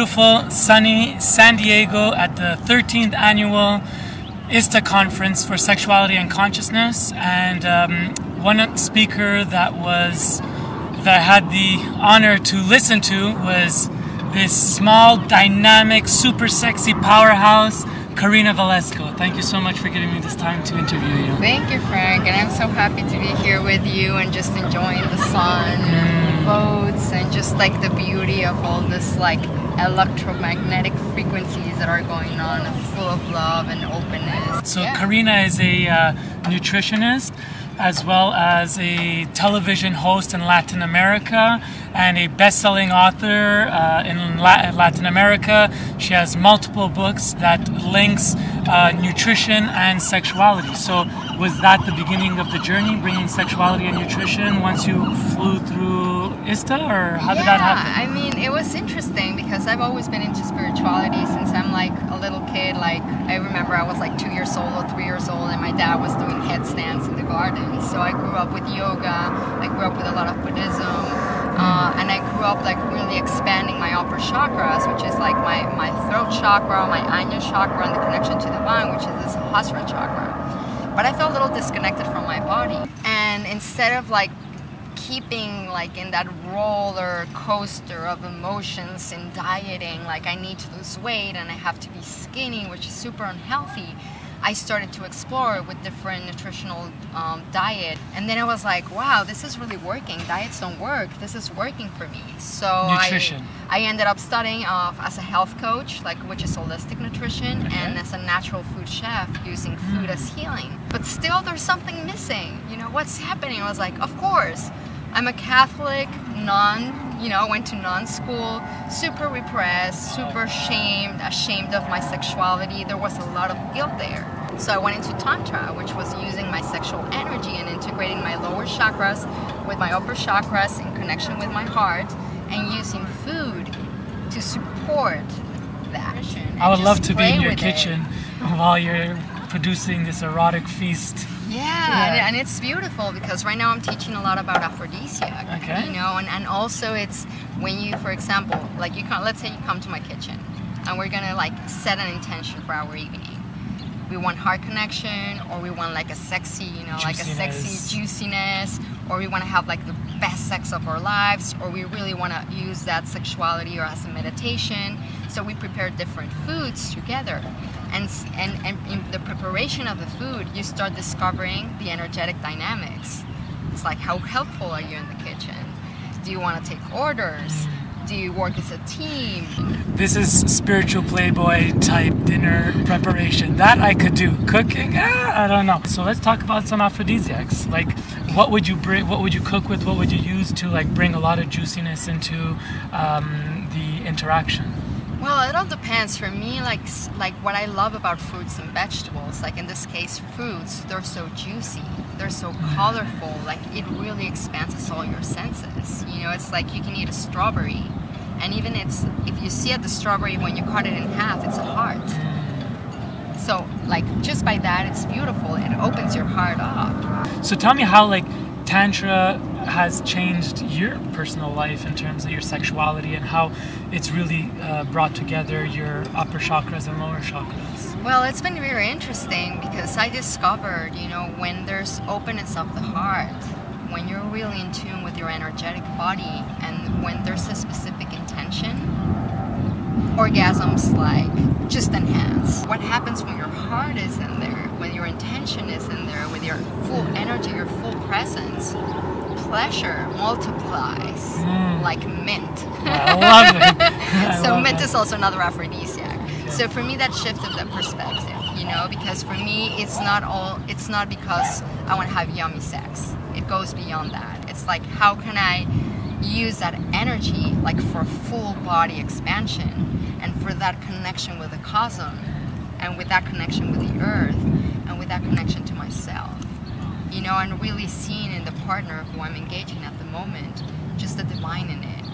beautiful, sunny San Diego at the 13th annual ISTA conference for sexuality and consciousness, and one speaker that I had the honor to listen to was this small, dynamic, super sexy powerhouse, Karina Velasco. Thank you so much for giving me this time to interview you. Thank you, Frank, and I'm so happy to be here with you and just enjoying the sun and the boats and just like the beauty of all this like electromagnetic frequencies that are going on, and full of love and openness. So Karina is a nutritionist, as well as a television host in Latin America and a best-selling author in Latin America. She has multiple books that links nutrition and sexuality. So was that the beginning of the journey, bringing sexuality and nutrition once you flew through ISTA, or how did that happen? I mean, it was interesting because I've always been into spirituality since I'm like a little kid. Like, I remember I was like 2 years old or 3 years old, and my dad was doing headstands in the garden. So I grew up with yoga, I grew up with a lot of Buddhism, and I grew up like really expanding my upper chakras, which is like my throat chakra, my Anya chakra, and the connection to the divine, which is this Sahasrara chakra. But I felt a little disconnected from my body, and instead of like keeping like in that roller coaster of emotions in dieting, like I need to lose weight and I have to be skinny, which is super unhealthy, I started to explore with different nutritional diet, and then I was like, wow, this is really working. Diets don't work. This is working for me. So Nutrition. I ended up studying as a health coach, like which is holistic nutrition, and as a natural food chef, using food as healing. But still, there's something missing. You know, what's happening? I was like, of course, I'm a Catholic nun. You know, went to nun school, super repressed, super ashamed of my sexuality. There was a lot of guilt there. So I went into tantra, which was using my sexual energy and integrating my lower chakras with my upper chakras in connection with my heart, and using food to support that. I would love to be in your kitchen while you're producing this erotic feast. Yeah. And it's beautiful because right now I'm teaching a lot about aphrodisiacs. Okay. You know, and also it's when you, for example, like let's say you come to my kitchen and we're gonna like set an intention for our evening. We want heart connection, or we want like a sexy, you know, like a sexy juiciness, or we want to have like the best sex of our lives, or we really want to use that sexuality or as a meditation. So we prepare different foods together. And in the preparation of the food, you start discovering the energetic dynamics. It's like, how helpful are you in the kitchen? Do you want to take orders? Do you work as a team? This is spiritual playboy type dinner preparation. That I could do. Cooking, I don't know. So let's talk about some aphrodisiacs. Like, what would you bring? What would you cook with? What would you use to like bring a lot of juiciness into the interaction? Well, it all depends. For me, like what I love about fruits and vegetables, like in this case fruits, they're so juicy, they're so colorful, like it really expands all your senses. You know, it's like you can eat a strawberry, and even if you see the strawberry, when you cut it in half, it's a heart. So like just by that, it's beautiful. It opens your heart up. So tell me how like tantra has changed your personal life in terms of your sexuality, and how it's really brought together your upper chakras and lower chakras. Well, it's been very interesting because I discovered, you know, when there's openness of the heart, when you're really in tune with your energetic body, and when there's a specific intention, orgasms like just enhance. What happens when your heart is in there, when your intention is in there, with your full energy, your full presence? Pleasure multiplies like mint. I love it. So mint is also another aphrodisiac. Okay. So for me, that shifted the perspective, you know, because for me, it's not because I want to have yummy sex. It goes beyond that. It's like, how can I use that energy like for full body expansion, and for that connection with the cosmos, and with that connection with the earth, and with that connection to myself. You know, and really seeing in the partner who I'm engaging at the moment, just the divine in it.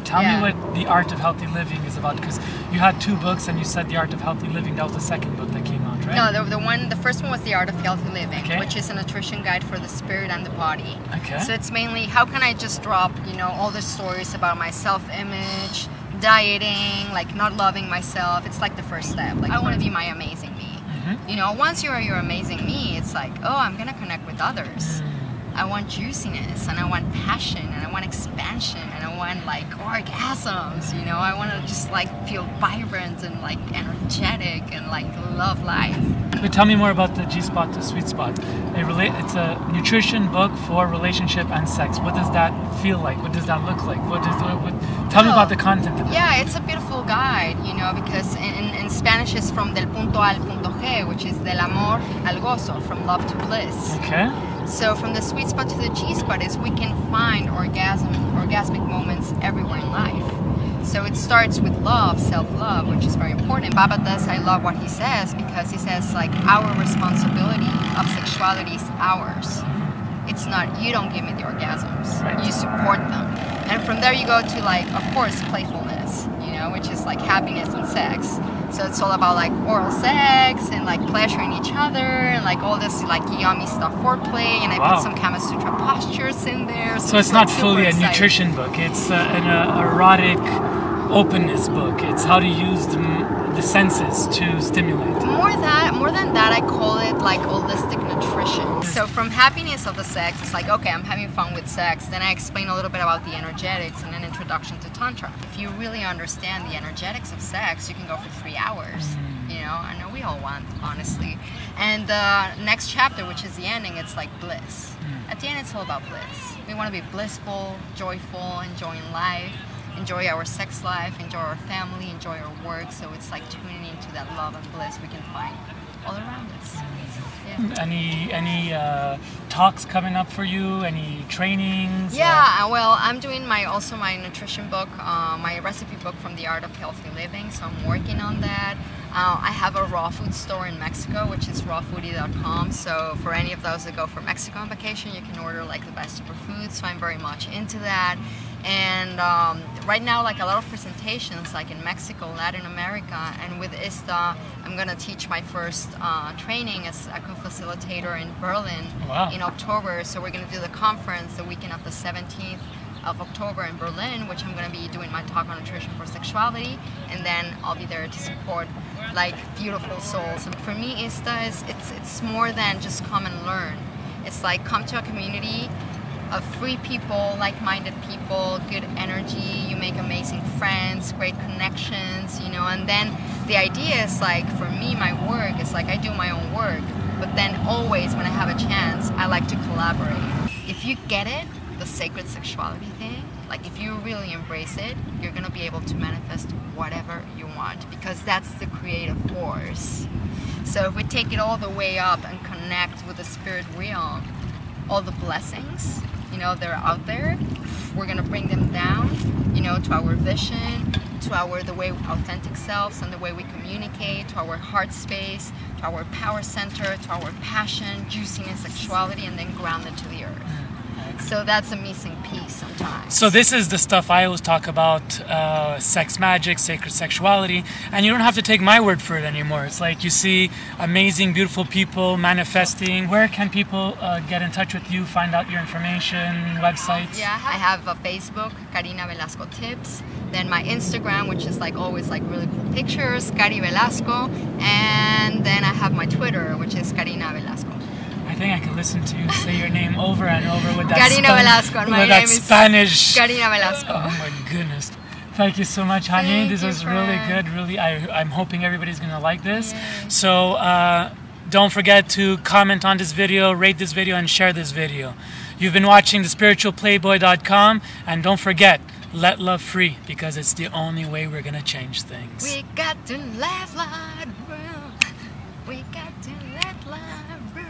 Tell me what The Art of Healthy Living is about, because you had 2 books and you said The Art of Healthy Living, that was the second book that came out, right? No, the first one was The Art of Healthy Living, which is a nutrition guide for the spirit and the body. Okay. So it's mainly, how can I just drop, you know, all the stories about my self-image, dieting, like not loving myself. It's like the first step. Like I want to be my amazing me. You know, once you're your amazing me, it's like, oh, I'm gonna connect with others. I want juiciness, and I want passion, and I want expansion, and I want like orgasms, you know. I want to just like feel vibrant and like energetic and like love life. Tell me more about the Gspot to Sweet Spot. It's a nutrition book for relationship and sex. What does that feel like? What does that look like? Tell me about the content of it. Yeah, it's a beautiful guide, you know, because in Spanish it's from del punto A al punto G, which is del amor al gozo, from love to bliss. Okay. So from the sweet spot to the G-spot is we can find orgasmic moments everywhere in life. So it starts with love, self-love, which is very important. Baba does, I love what he says, because he says like our responsibility of sexuality is ours. It's not, you don't give me the orgasms, you support them. And from there you go to like, of course, playfulness, you know, which is like happiness and sex. So it's all about like oral sex and like pleasuring each other and like all this like yummy stuff, foreplay, and I put some Kama Sutra postures in there. So it's not fully a nutrition book, it's an erotic openness book. It's how to use the senses to stimulate. More than that, I call it like holistic nutrition. So from happiness of the sex, it's like, okay, I'm having fun with sex. Then I explain a little bit about the energetics and an introduction to tantra. If you really understand the energetics of sex, you can go for 3 hours. You know, I know we all want, honestly. And the next chapter, which is the ending, it's like bliss. At the end, it's all about bliss. We want to be blissful, joyful, enjoying life, enjoy our sex life, enjoy our family, enjoy our work. So it's like tuning into that love and bliss we can find all around us. Yeah. Any talks coming up for you? Any trainings? Yeah, well, I'm doing my nutrition book, my recipe book from the Art of Healthy Living. So I'm working on that. I have a raw food store in Mexico, which is rawfoodie.com. So for any of those that go for Mexico on vacation, you can order like the best superfoods. So I'm very much into that. And right now, like a lot of presentations, like in Mexico, Latin America, and with ISTA, I'm gonna teach my first training as a co-facilitator in Berlin in October. So we're gonna do the conference the weekend of the 17th of October in Berlin, which I'm gonna be doing my talk on nutrition for sexuality, and then I'll be there to support like beautiful souls. And for me, ISTA is it's more than just come and learn. It's like come to a community of free people, like-minded people, good energy, you make amazing friends, great connections, you know, and then the idea is like, for me, my work is like I do my own work, but then always when I have a chance, I like to collaborate. If you get it, the sacred sexuality thing, like if you really embrace it, you're gonna be able to manifest whatever you want, because that's the creative force. So if we take it all the way up and connect with the spirit realm, all the blessings, you know, they're out there, we're gonna bring them down, you know, to our vision, to the way authentic selves and the way we communicate, to our heart space, to our power center, to our passion, juiciness, sexuality, and then ground it to the earth. So that's a missing piece sometimes. So this is the stuff I always talk about, sex magic, sacred sexuality, and you don't have to take my word for it anymore. It's like you see amazing, beautiful people manifesting. Where can people get in touch with you, find out your information, websites? Yeah, I have a Facebook, Karina Velasco Tips. Then my Instagram, which is like always like really cool pictures, Kari Velasco. And then I have my Twitter, which is Karina Velasco. I think I can listen to you say your name over and over with that Karina Velasco. And my name is Spanish. Karina Velasco. Oh my goodness. Thank you so much, honey. This was really good. Really, I'm hoping everybody's going to like this. Yay. So don't forget to comment on this video, rate this video, and share this video. You've been watching thespiritualplayboy.com, and don't forget, let love free, because it's the only way we're going to change things. We got to let love rule. We got to let love rule.